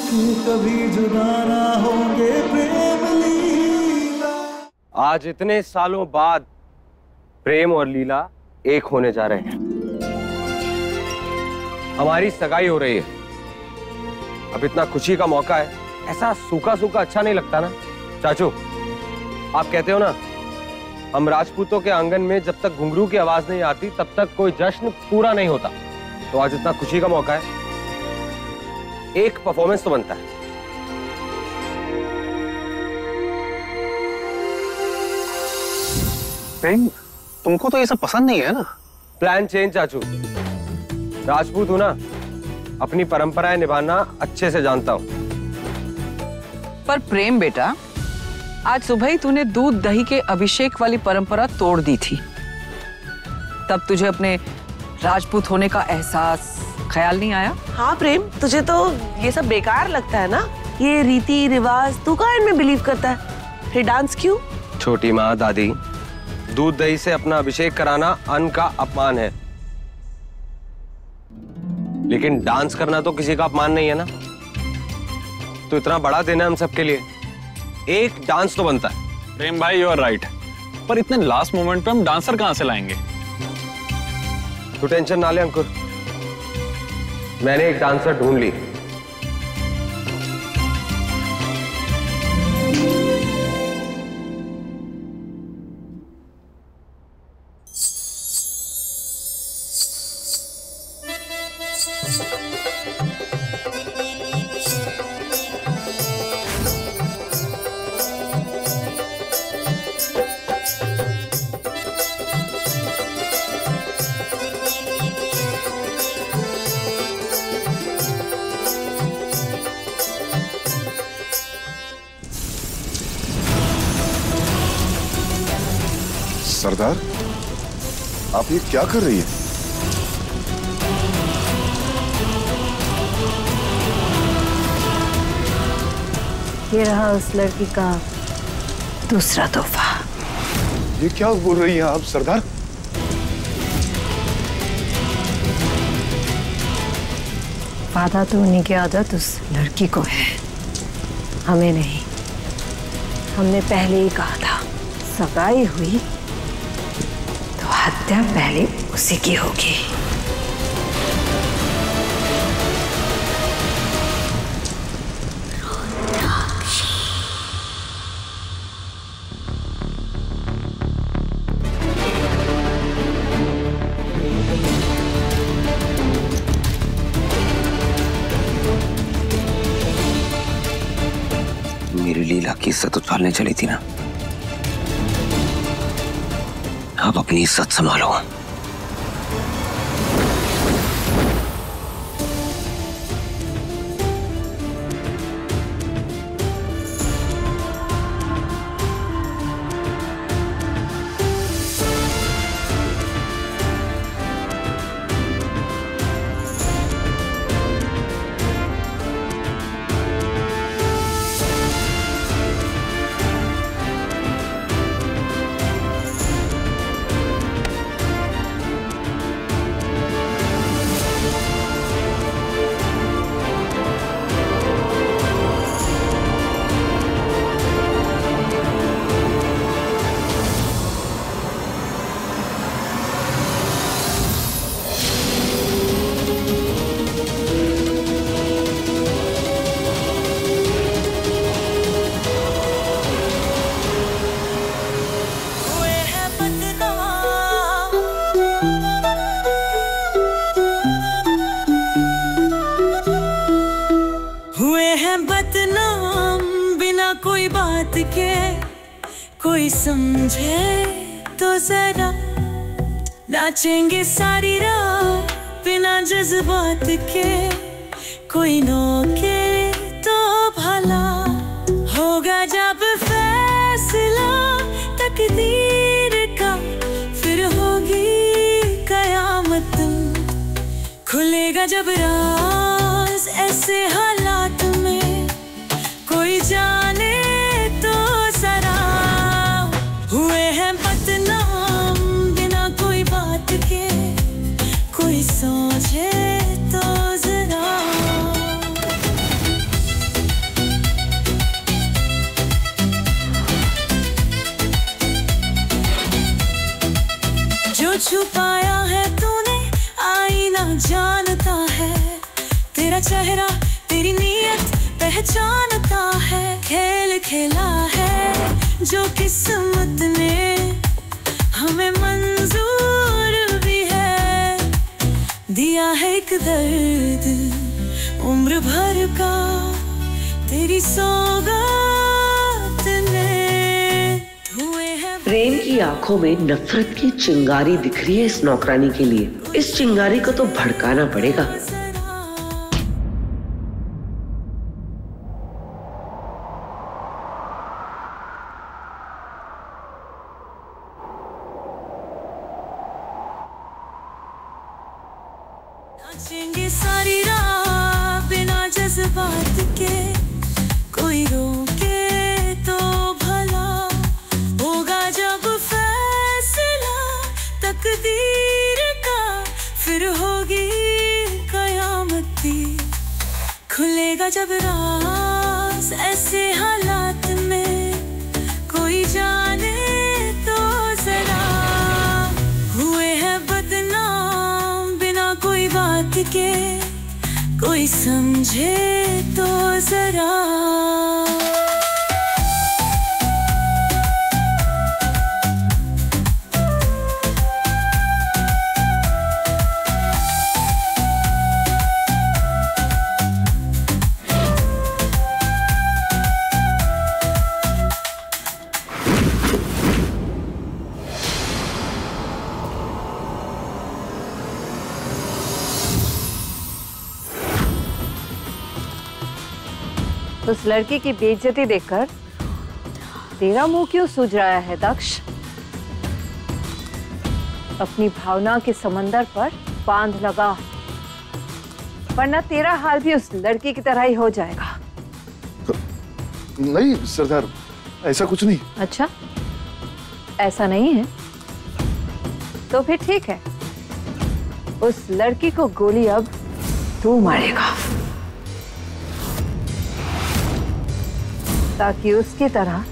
के कभी जुदा ना होंगे प्रेम लीला। आज इतने सालों बाद प्रेम और लीला एक होने जा रहे हैं। हमारी सगाई हो रही है। अब इतना खुशी का मौका है, ऐसा सूखा सूखा अच्छा नहीं लगता ना। चाचू, आप कहते हो ना, हम राजपूतों के आंगन में जब तक घुंघरू की आवाज नहीं आती तब तक कोई जश्न पूरा नहीं होता। तो आज इतना खुशी का मौका है, एक परफॉर्मेंस तो बनता है। प्रेम, तुमको तो ये सब पसंद नहीं है ना? प्लान चेंज चाचू। राजपूत हूं ना, अपनी परंपराएं निभाना अच्छे से जानता हूं। पर प्रेम बेटा, आज सुबह ही तूने दूध दही के अभिषेक वाली परंपरा तोड़ दी थी। तब तुझे अपने राजपूत होने का एहसास, ख्याल नहीं आया? हाँ प्रेम, तुझे तो ये सब बेकार लगता है ना, ये रीति रिवाज, तू कहाँ इनमें बिलीव करता है? फिर डांस क्यों? छोटी माँ, दादी, दूध दही से अपना अभिषेक कराना अन्न का अपमान है, लेकिन डांस करना तो किसी का अपमान नहीं है ना। तो इतना बड़ा दिन है हम सबके लिए, एक डांस तो बनता है। प्रेम भाई, यू आर राइट, पर इतने लास्ट मोमेंट पे हम डांसर कहाँ से लाएंगे? तो टेंशन ना ले अंकुर, मैंने एक डांसर ढूंढ ली। सरदार, आप ये क्या कर रही हैं? ये रहा उस लड़की का दूसरा तोहफा। ये क्या बोल रही हैं आप सरदार? वादा तो उन्हीं की आदत उस लड़की को है, हमें नहीं। हमने पहले ही कहा था, सगाई हुई तो हत्या पहले उसी की होगी। मेरी लीला की इज्जत उछालने चली थी ना, अब अपनी इज्जत संभालो। कोई बात के कोई समझे तो जरा, नाचेंगे सारी रात बिना जज्बात के, कोई नोके तो भला होगा जब फैसला तकदीर का, फिर होगी कयामत, खुलेगा जब राज ऐसे हालात में, कोई जाने तो जरा, हुए हैं बदनाम बिना कोई बात के, कोई सोचे तो जरा। छुपाया है तूने, आईना जानता है, तेरा चेहरा तेरी नीयत पहचानता है। खेल खेला है जो किस्मत ने हमें मंजूर भी है, दिया है एक दर्द उम्र भर का तेरी सौगात ने। प्रेम की आंखों में नफरत की चिंगारी दिख रही है इस नौकरानी के लिए। इस चिंगारी को तो भड़काना पड़ेगा। नाचेंगे सारी रात बिना जज्बात के, कोई रोके तो भला होगा जब फैसला तकदीर का, फिर होगी कयामत भी। खुलेगा जब राज ऐसे हालात में, कोई जाने तो जरा हुए हैं बदनाम बिना कोई बात के, कोई समझे तो जरा। उस लड़की की बेइज्जती देखकर तेरा मुंह क्यों सूज रहा है दक्ष? अपनी भावना के समंदर पर बांध लगा, वरना तेरा हाल भी उस लड़की की तरह ही हो जाएगा। नहीं सरदार, ऐसा कुछ नहीं। अच्छा, ऐसा नहीं है तो फिर ठीक है, उस लड़की को गोली अब तू मारेगा, ताकि उसकी तरह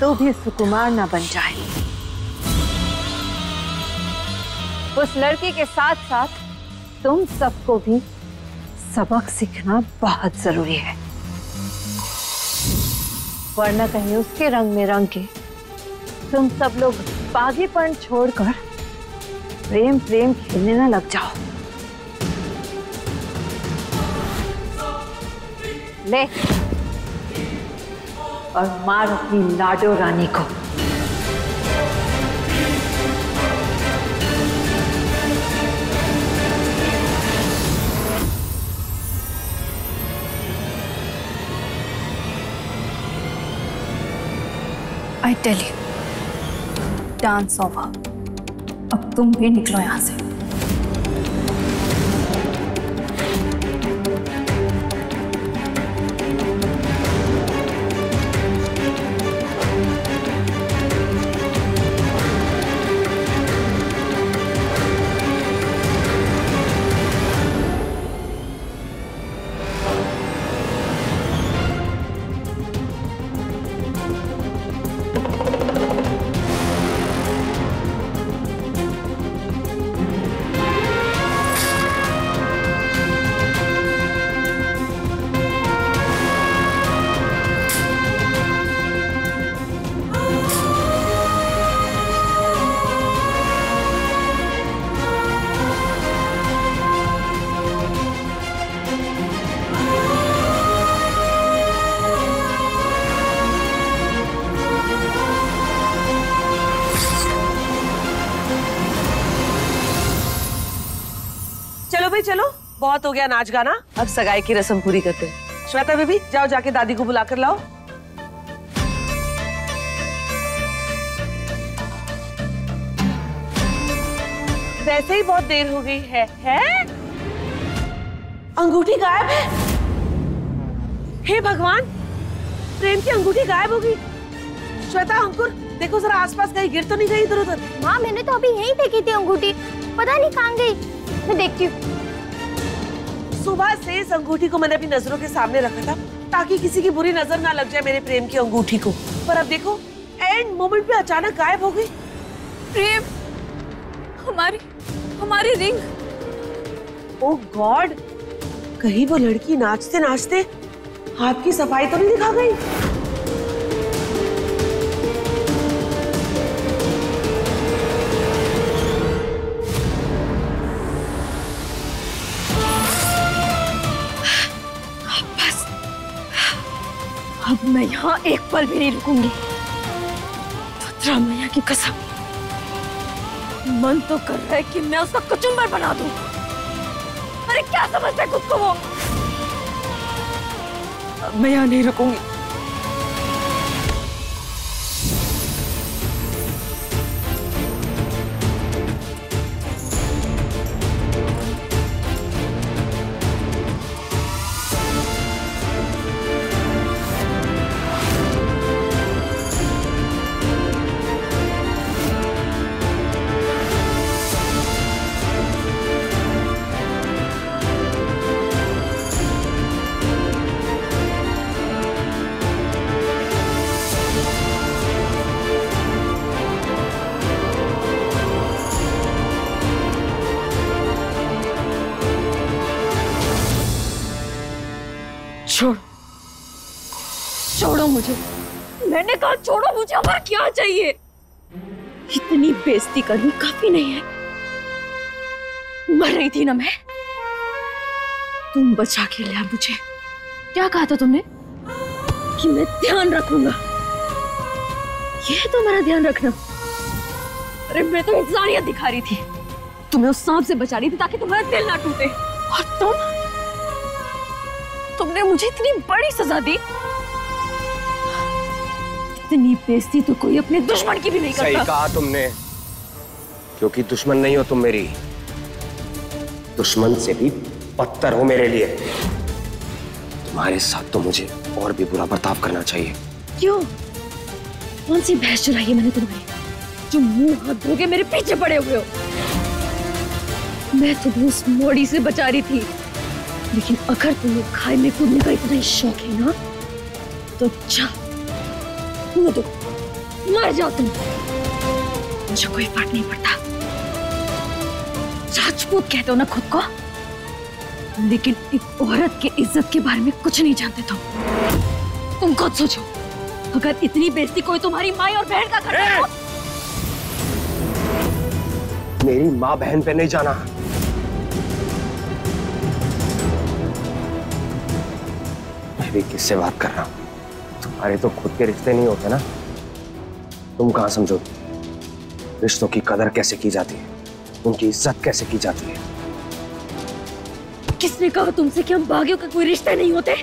तो भी सुकुमार ना बन जाए। उस लड़की के साथ साथ तुम सबको भी सबक सीखना बहुत जरूरी है, वरना कहीं उसके रंग में रंग के तुम सब लोग बागीपन छोड़कर प्रेम प्रेम खेलने ना लग जाओ। ले और मार अपनी लाडो रानी को। I tell you, dance over. अब तुम भी निकलो यहाँ से। चलो भाई चलो, बहुत हो गया नाच गाना, अब सगाई की रस्म पूरी करते हैं। श्वेता बेबी जाओ, जाके दादी को बुला कर लाओ। वैसे ही बहुत देर हो गई है? अंगूठी गायब है। हे भगवान, प्रेम की अंगूठी गायब हो गई। श्वेता, अंकुर देखो जरा आसपास कहीं गिर तो नहीं गई इधर उधर। माँ मैंने तो अभी यहीं देखी थी अंगूठी, पता नहीं कहाँ गई। मैं देखती हूँ। सुबह से इस अंगूठी को मैंने अपनी नजरों के सामने रखा था ताकि किसी की बुरी नजर ना लग जाए मेरे प्रेम की अंगूठी को, पर अब देखो एंड मोमेंट पे अचानक गायब हो गई। प्रेम हमारी रिंग। ओह गॉड, कहीं वो लड़की नाचते नाचते आपकी सफाई तो नहीं दिखा गई? बस अब मैं यहाँ एक पल भी नहीं रुकूंगी। रुद्रा मैया की कसम, मन तो कर रहा है कि मैं उसका कचुम्बर बना दूं। अरे क्या समझता है खुद को वो? अब मैं यहाँ नहीं रुकूंगी। छोड़ो मुझे, मैंने कहा छोड़ो मुझे। अब क्या चाहिए? इतनी बेइज्जती करनी काफी नहीं है। मर रही थी ना मैं, तुम बचा के लिया मुझे। क्या कहा था तुमने? कि मैं ध्यान रखूंगा। ये है तुम्हारा ध्यान रखना? अरे मैं तो इंसानियत दिखा रही थी, तुम्हें उस सांप से बचा रही थी ताकि तुम्हारा दिल ना टूटे। और तुमने मुझे इतनी बड़ी सजा दी। इतनी बेइज्जती तो कोई अपने दुश्मन की भी नहीं करता। सही कहा तुमने, क्योंकि दुश्मन नहीं हो तुम मेरी, दुश्मन से भी बदतर हो मेरे लिए। तुम्हारे साथ तो मुझे और भी बुरा बर्ताव करना चाहिए। क्यों? कौन सी भैंस चुराई है मैंने तुम्हारी, जो मुंह हाथ धो के मेरे पीछे पड़े हुए हो? मैं तुम्हें उस मोड़ी से बचा रही थी, लेकिन अगर तुम्हें खाई में कूदने का इतना ही शौक है ना, तो जा कूदो, मर जाओ तुम। मुझे कोई फर्क नहीं पड़ता। राजपूत कहते हो ना खुद को, लेकिन एक औरत की इज्जत के बारे में कुछ नहीं जानते तुम खुद सोचो, अगर इतनी बेइज्जती कोई तुम्हारी माँ और बहन का करता है। मेरी माँ बहन पे नहीं जाना। मैं भी किससे बात कर रहा हूँ? तुम्हारे तो खुद के रिश्ते नहीं होते ना, तुम कहाँ समझोगी रिश्तों की कदर कैसे की जाती है, उनकी इज्जत कैसे की जाती है। किसने कहा तुमसे कि हम भाग्यों का कोई रिश्ते नहीं होते?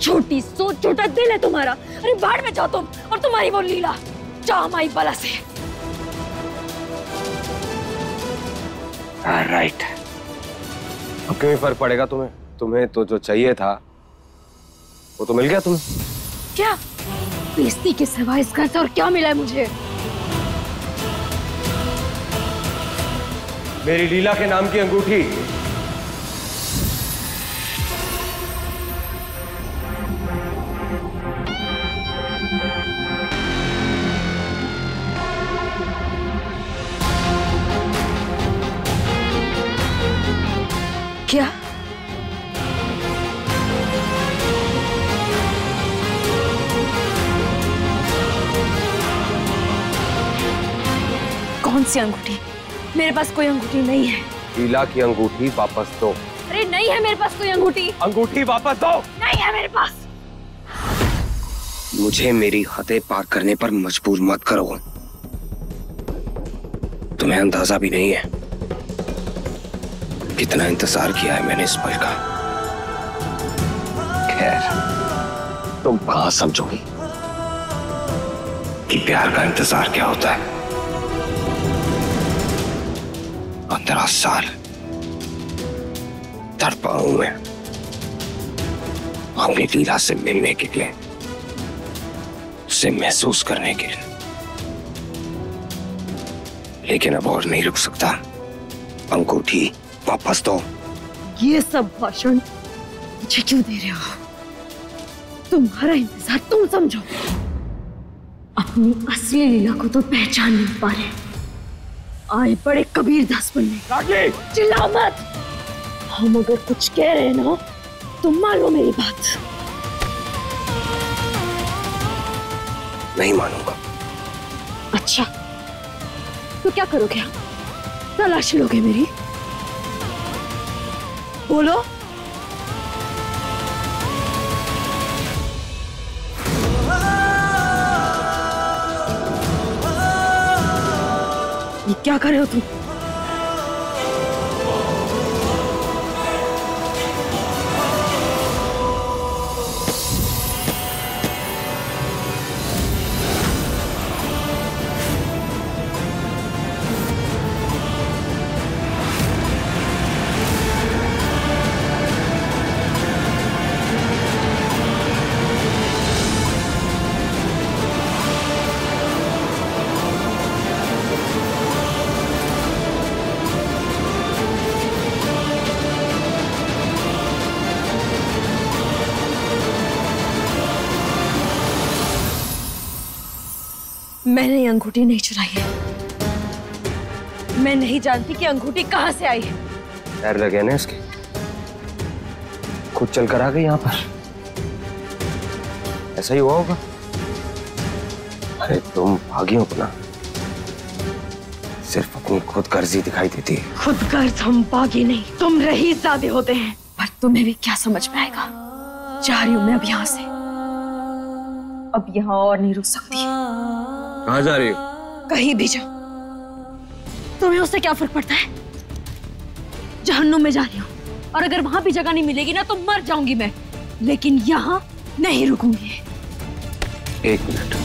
छोटी सोच, छोटा दिल है तुम्हारा। अरे बाहर में जाओ तुम और तुम्हारी वो लीला, जाओ हमारी बला से। राइट, अब क्यों फर्क पड़ेगा तुम्हें? तुम्हें तो जो चाहिए था वो तो मिल गया तुम्हें। क्या बेइज्जती के सिवा इस घर से और क्या मिला है मुझे? मेरी लीला के नाम की अंगूठी। क्या? कौन सी अंगूठी? मेरे पास कोई अंगूठी नहीं है। लीला की अंगूठी वापस दो। अरे नहीं है मेरे पास कोई अंगूठी। अंगूठी वापस दो। नहीं है मेरे पास। मुझे मेरी हदें पार करने पर मजबूर मत करो। तुम्हें अंदाजा भी नहीं है कितना इंतजार किया है मैंने इस पल का। खैर, तुम कहां समझोगी कि प्यार का इंतजार क्या होता है। 15 साल तड़पा हूं मैं अपनी लीला से मिलने के लिए, उसे महसूस करने के लिए, लेकिन अब और नहीं रुक सकता। अंगूठी वापस दो। ये सब भाषण मुझे क्यों दे रहे हो? तुम्हारा इंतजार तुम समझो, अपनी असली लीला को तो पहचान नहीं पा रहे। आए बड़े कबीर दास बनने। चिल्लाओ मत। हम अगर कुछ कह रहे हैं ना तो मान लो मेरी बात। नहीं मानूंगा। अच्छा, तो क्या करोगे आप? तलाशी लोगे मेरी? बोलो। ये क्या कर रहे हो तुम? मैंने ये अंगूठी नहीं चुराई है। मैं नहीं जानती कि अंगूठी कहां से आई है। पैर लगे ना इसके, खुद चलकर आ गई यहाँ पर। ऐसा ही हुआ होगा। अरे तुम भागी हो अपना, सिर्फ अपनी खुद गर्जी दिखाई देती है। खुद गर्ज हम बागी नहीं, तुम रईसज़ादे होते हैं। पर तुम्हें भी क्या समझ में आएगा। जा रही हूं मैं अब यहाँ से। अब यहाँ और नहीं रुक सकती। कहाँ जा रही हो? कहीं भी जाओ, तुम्हें उससे क्या फर्क पड़ता है। जहन्नुम में जा रही हूँ और अगर वहां भी जगह नहीं मिलेगी ना तो मर जाऊंगी मैं, लेकिन यहाँ नहीं रुकूंगी। एक मिनट,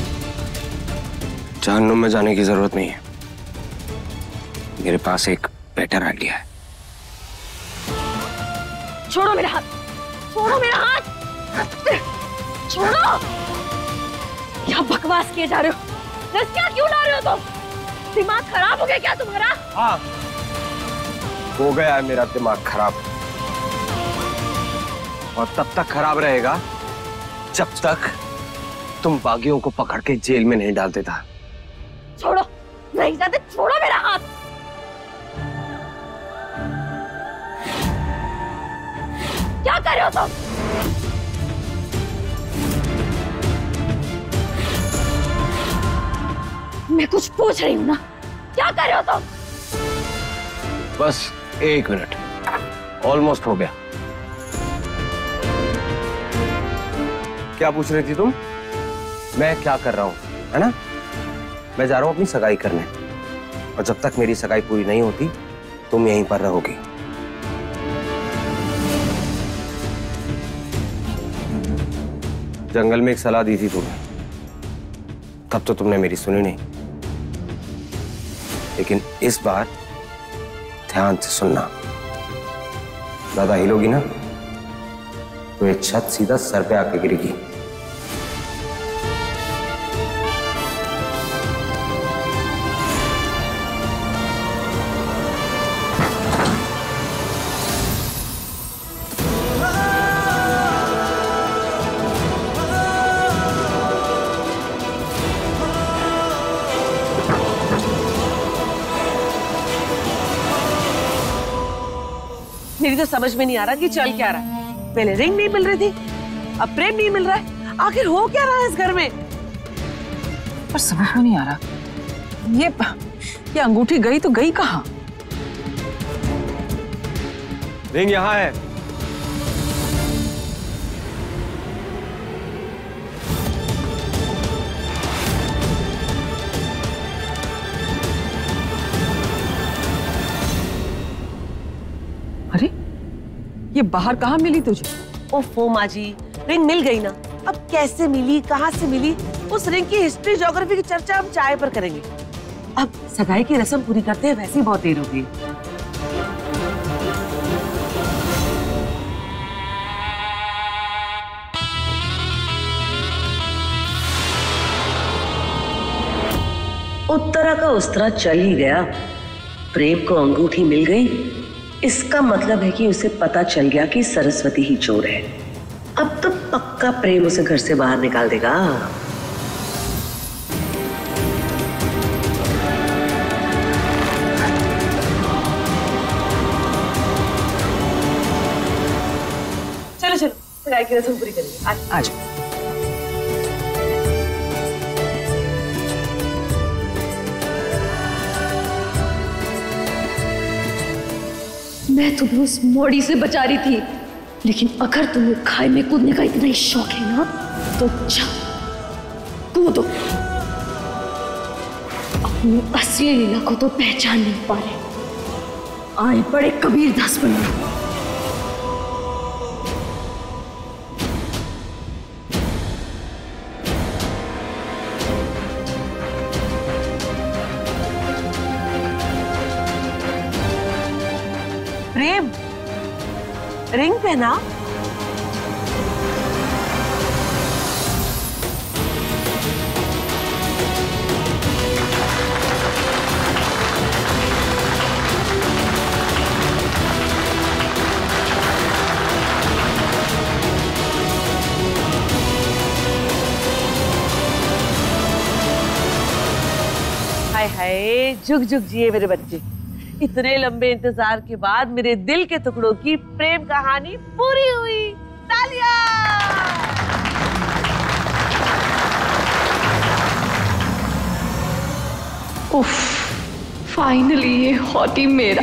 जहन्नुम में जाने की जरूरत नहीं है। मेरे पास एक बेटर आइडिया है। छोड़ो मेरा हाथ, छोड़ो मेरा हाथ, छोड़ो। यहाँ बकवास किए जा रहे हो। रस्सियाँ क्यों ला रहे हो तुम? दिमाग खराब हो गया क्या तुम्हारा? हाँ, हो गया है मेरा दिमाग खराब, और तब तक खराब रहेगा जब तक तुम बागियों को पकड़ के जेल में नहीं डाल देता। छोड़ो, नहीं जाते, छोड़ो मेरा हाथ। क्या कर रहे हो तुम? मैं कुछ पूछ रही हूँ ना, क्या कर रहे हो तुम? बस एक मिनट, ऑलमोस्ट हो गया। क्या पूछ रही थी तुम? मैं क्या कर रहा हूँ, है ना? मैं जा रहा हूँ अपनी सगाई करने, और जब तक मेरी सगाई पूरी नहीं होती तुम यहीं पर रहोगी। जंगल में एक सलाह दी थी तुम्हें, तब तो तुमने मेरी सुनी नहीं, लेकिन इस बार ध्यान से सुनना। ज्यादा हिलोगी ना तो ये छत सीधा सर पे आके गिरेगी। मेरी तो समझ में नहीं आ रहा कि चल क्या रहा है। पहले रिंग नहीं मिल रही थी, अब प्रेम नहीं मिल रहा है। आखिर हो क्या रहा है इस घर में? पर समझ में नहीं आ रहा, ये अंगूठी गई तो गई कहाँ? रिंग यहाँ है। अरे ये बाहर कहाँ मिली तुझे? ओफो माँ जी, रिंग मिल गई ना। अब कैसे मिली, कहाँ से मिली, उस रिंग की हिस्ट्री ज्योग्राफी की चर्चा हम चाय पर करेंगे। अब सगाई की रस्म पूरी करते हैं, वैसे ही बहुत देर हो गई। उत्तरा का उस्तरा चल ही गया, प्रेम को अंगूठी मिल गई। इसका मतलब है कि उसे पता चल गया कि सरस्वती ही चोर है। अब तो पक्का प्रेम उसे घर से बाहर निकाल देगा। सगाई की रस्म पूरी करेंगे। आज मैं तुम्हें उस मोड़ी से बचा रही थी, लेकिन अगर तुम्हें खाई में कूदने का इतना ही शौक है ना तो जा कूदो। अपनी असली लीला को तो पहचान नहीं पा रहे, आए बड़े कबीर दास बनने। प्रेम, रिंग पहना। हाय हाय, जुग जुग जिए मेरे बच्चे। इतने लंबे इंतजार के बाद मेरे दिल के टुकड़ों की प्रेम कहानी पूरी हुई। तालियां! उफ, फाइनली ये हॉटी मेरा।